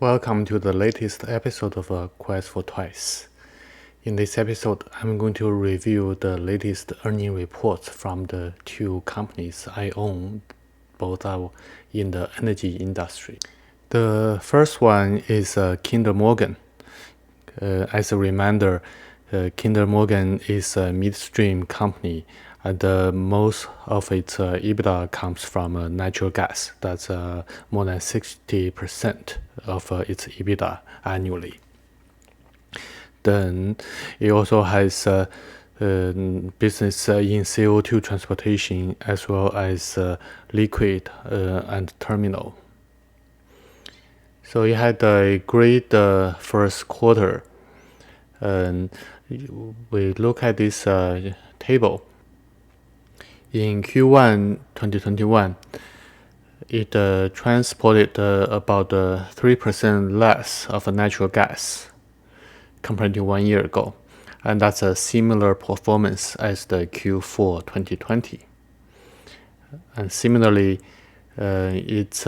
Welcome to the latest episode of Quest for Twice. In this episode, I'm going to review the latest earning reports from the two companies I own. Both are in the energy industry. The first one is Kinder Morgan. As a reminder, Kinder Morgan is a midstream company, and most of its EBITDA comes from natural gas. That's more than 60% of its EBITDA annually. Then it also has business in CO2 transportation as well as liquid and terminal. So it had a great first quarter. And we look at this table. In Q1 2021, it transported about 3% less of natural gas compared to 1 year ago. And that's a similar performance as the Q4 2020. And similarly, its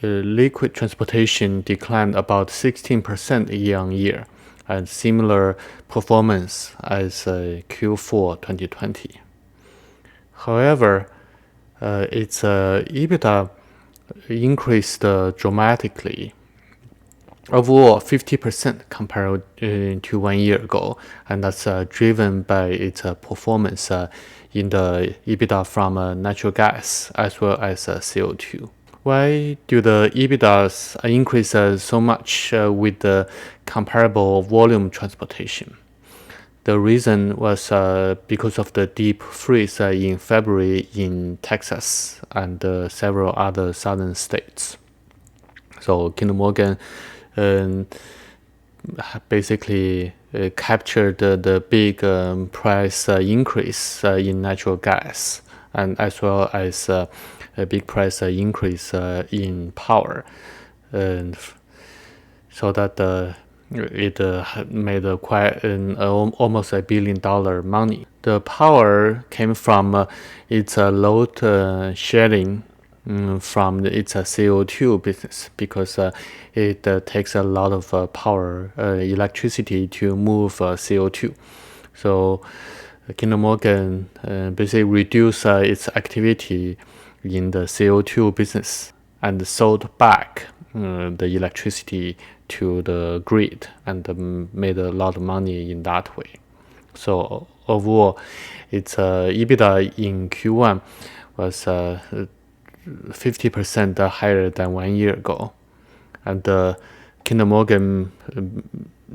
liquid transportation declined about 16% year on year, and similar performance as Q4 2020. However, its EBITDA increased dramatically, overall 50% compared to 1 year ago, and that's driven by its performance in the EBITDA from natural gas as well as CO2. Why do the EBITDAs increase so much with the comparable volume transportation? The reason was because of the deep freeze in February in Texas and several other southern states. So Kinder Morgan basically captured the big price increase in natural gas, and as well as a big price increase in power, and so that it made quite almost $1 billion money. The power came from its load sharing from its CO2 business, because it takes a lot of power, electricity to move CO2. So Kinder Morgan basically reduced its activity in the CO2 business and sold back the electricity to the grid and made a lot of money in that way. So overall, its EBITDA in Q1 was 50% higher than 1 year ago. And Kinder Morgan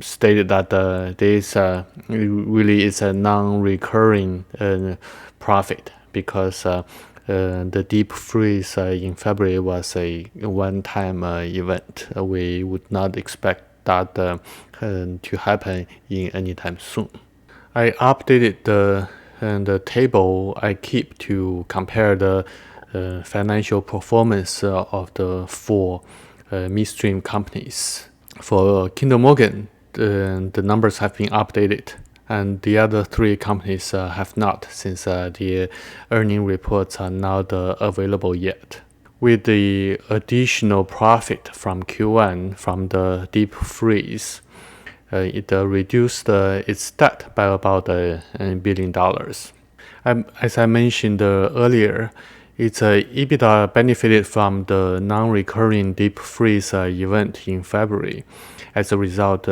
stated that this really is a non-recurring profit, because the deep freeze in February was a one-time event. We would not expect that to happen in anytime soon. I updated the table I keep to compare the financial performance of the four midstream companies. For Kinder Morgan, the numbers have been updated, and the other three companies have not, since the earning reports are not available yet. With the additional profit from Q1 from the deep freeze, it reduced its debt by about $1 billion. As I mentioned earlier, its EBITDA benefited from the non-recurring deep freeze event in February. As a result,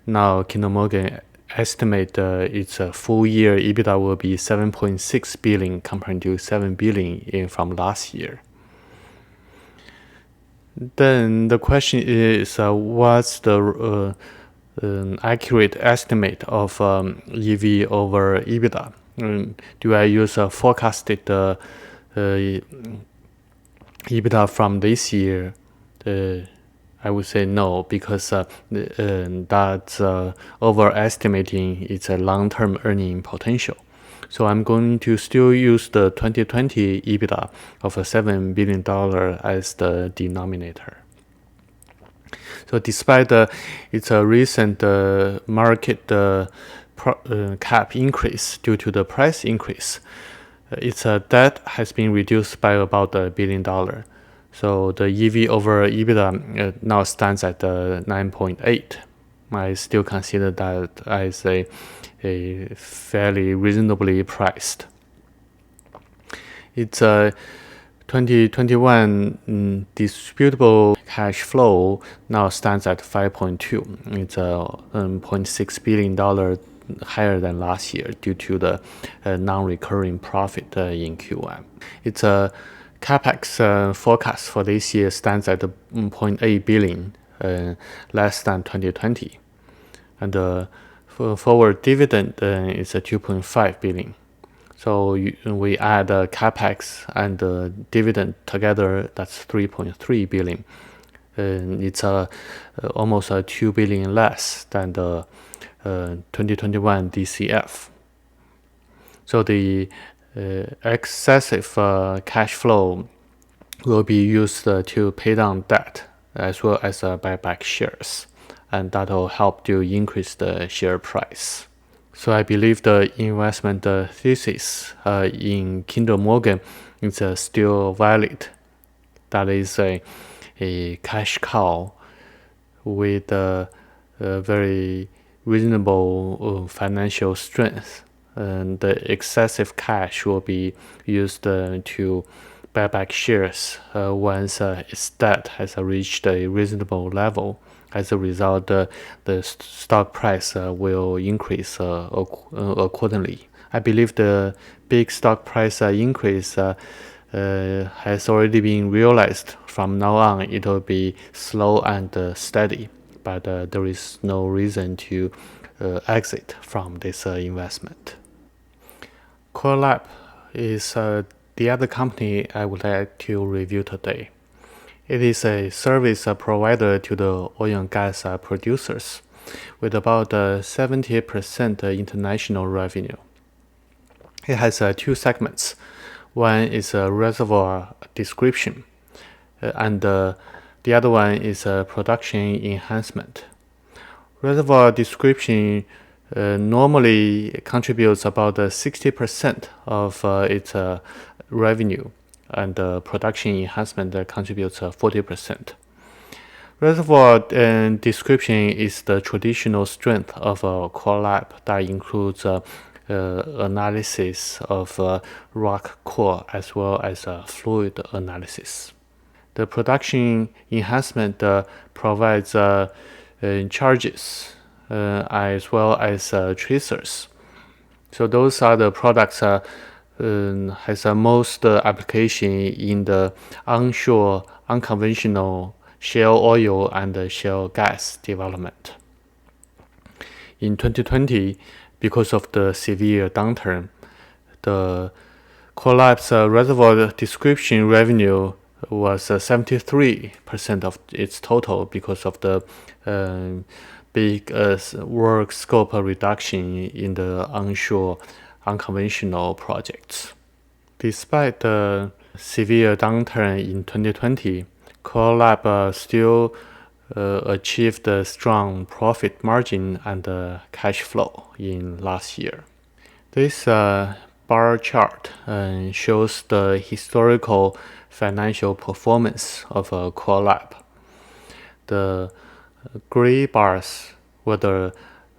now Kinder Morgan estimate its full year EBITDA will be $7.6 billion compared to $7 billion from last year. Then the question is, what's the accurate estimate of EV over EBITDA? Do I use a forecasted EBITDA from this year? I would say no, because that's overestimating its long-term earning potential. So I'm going to still use the 2020 EBITDA of $7 billion as the denominator. So despite its recent market cap increase due to the price increase, its debt has been reduced by about $1 billion. So the EV over EBITDA now stands at 9.8. I still consider that as a fairly reasonably priced. Its 2021 distributable cash flow now stands at 5.2. It's $0.6 billion higher than last year due to the non-recurring profit in Q1. Its capex forecast for this year stands at 0.8 billion, less than 2020, and the forward dividend is 2.5 billion. So we add capex and the dividend together, that's 3.3 billion. It's almost 2 billion less than the 2021 DCF. So the excessive cash flow will be used to pay down debt as well as buy back shares, and that will help to increase the share price. So I believe the investment thesis in Kinder Morgan is still valid. That is a cash cow with a very reasonable financial strength. And the excessive cash will be used to buy back shares once its debt has reached a reasonable level. As a result, the stock price will increase accordingly. I believe the big stock price increase has already been realized. From now on, it will be slow and steady, but there is no reason to exit from this investment. Core Lab is the other company I would like to review today. It is a service provider to the oil and gas producers with about 70% international revenue. It has two segments. One is reservoir description, and the other one is production enhancement. Reservoir description normally contributes about 60% of its revenue, and production enhancement contributes 40%. Reservoir description is the traditional strength of Core Lab that includes analysis of rock core as well as fluid analysis. The production enhancement provides charges as well as tracers. So those are the products has most application in the onshore unconventional shale oil and shale gas development. In 2020, because of the severe downturn, the Core Lab's reservoir description revenue was 73% of its total because of the big work scope reduction in the onshore unconventional projects. Despite the severe downturn in 2020, Core Lab still achieved a strong profit margin and cash flow in last year. This bar chart shows the historical financial performance of Core Lab. The gray bars were the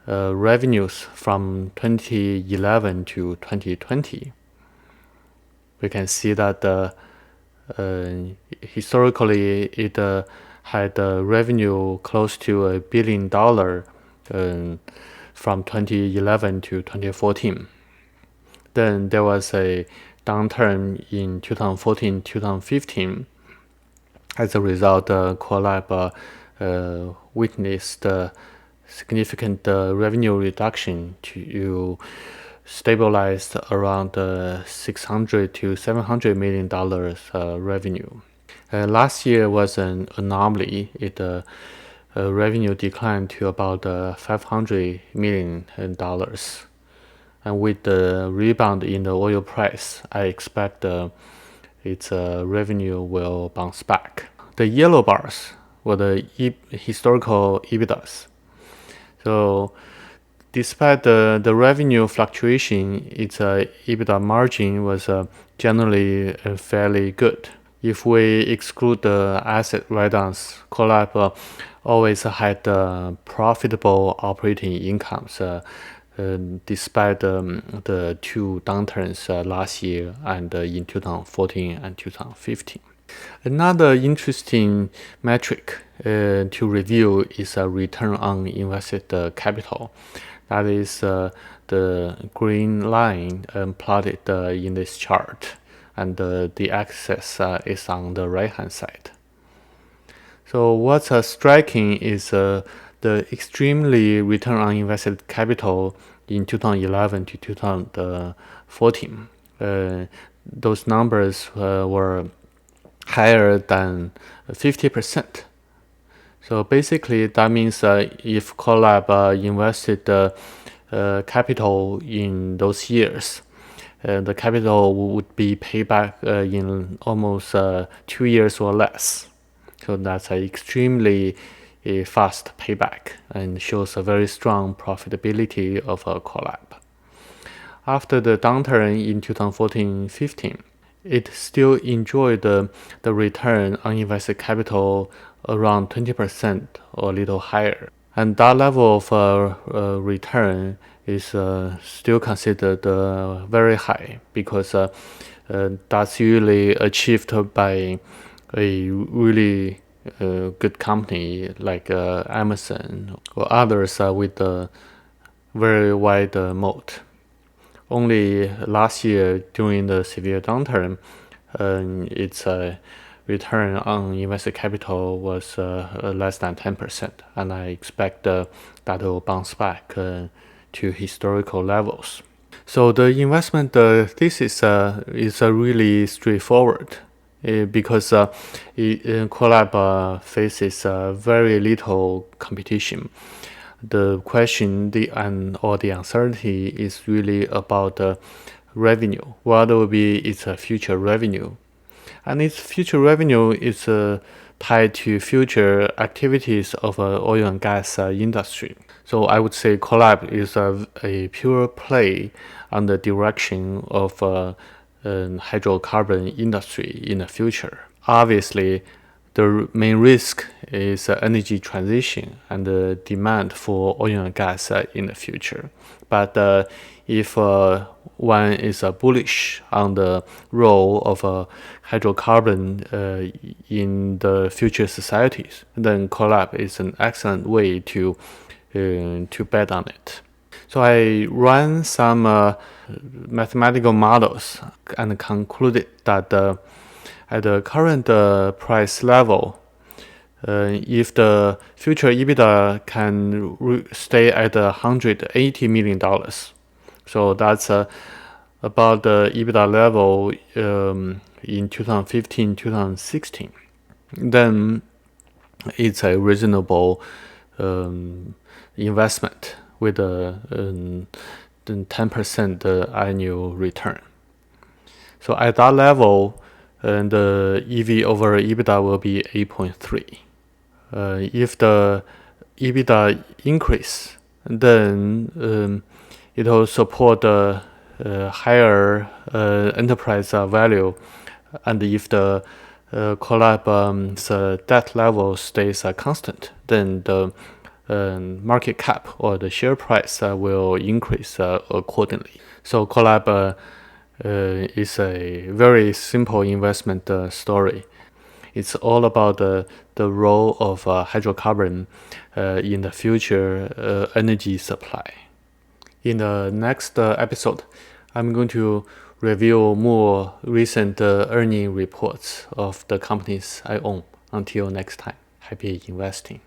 revenues from 2011 to 2020. We can see that historically it had a revenue close to $1 billion from 2011 to 2014. Then there was a downturn in 2014-2015. As a result, Core Lab witnessed significant revenue reduction to stabilize around $600 to $700 million revenue. Last year was an anomaly. It revenue declined to about $500 million. And with the rebound in the oil price, I expect its revenue will bounce back. The yellow bars were the historical EBITDAs. So despite the revenue fluctuation, its EBITDA margin was generally fairly good. if we exclude the asset write-downs, Collab always had profitable operating incomes despite the two downturns last year and in 2014 and 2015. Another interesting metric to review is a return on invested capital. That is the green line plotted in this chart, and the axis is on the right-hand side. So what's striking is the extremely return on invested capital in 2011 to 2014. Those numbers were higher than 50%. So basically, that means if Collab invested capital in those years, the capital would be paid back in almost 2 years or less. So that's an extremely fast payback and shows a very strong profitability of Collab. After the downturn in 2014-15, it still enjoyed the return on invested capital around 20% or a little higher. And that level of return is still considered very high, because that's usually achieved by a really good company like Amazon or others with a very wide moat. Only last year, during the severe downturn, its return on invested capital was less than 10%, and I expect that will bounce back to historical levels. So the investment thesis is really straightforward, because Collab faces very little competition. The question the uncertainty is really about revenue. What will be its future revenue? And its future revenue is tied to future activities of oil and gas industry. So I would say Collab is a pure play on the direction of hydrocarbon industry in the future. Obviously, the main risk is energy transition and the demand for oil and gas in the future. But if one is bullish on the role of hydrocarbon in the future societies, then Collab is an excellent way to bet on it. So I ran some mathematical models and concluded that at the current price level, if the future EBITDA can stay at $180 million, so that's about the EBITDA level in 2015-2016, then it's a reasonable investment with a 10% annual return. So at that level, the EV over EBITDA will be 8.3. If the EBITDA increase, then it will support the higher enterprise value. And if the Collab's debt level stays constant, then the market cap or the share price will increase accordingly. So Collab is a very simple investment story. It's all about the role of hydrocarbon in the future energy supply. In the next episode, I'm going to review more recent earning reports of the companies I own. Until next time, happy investing.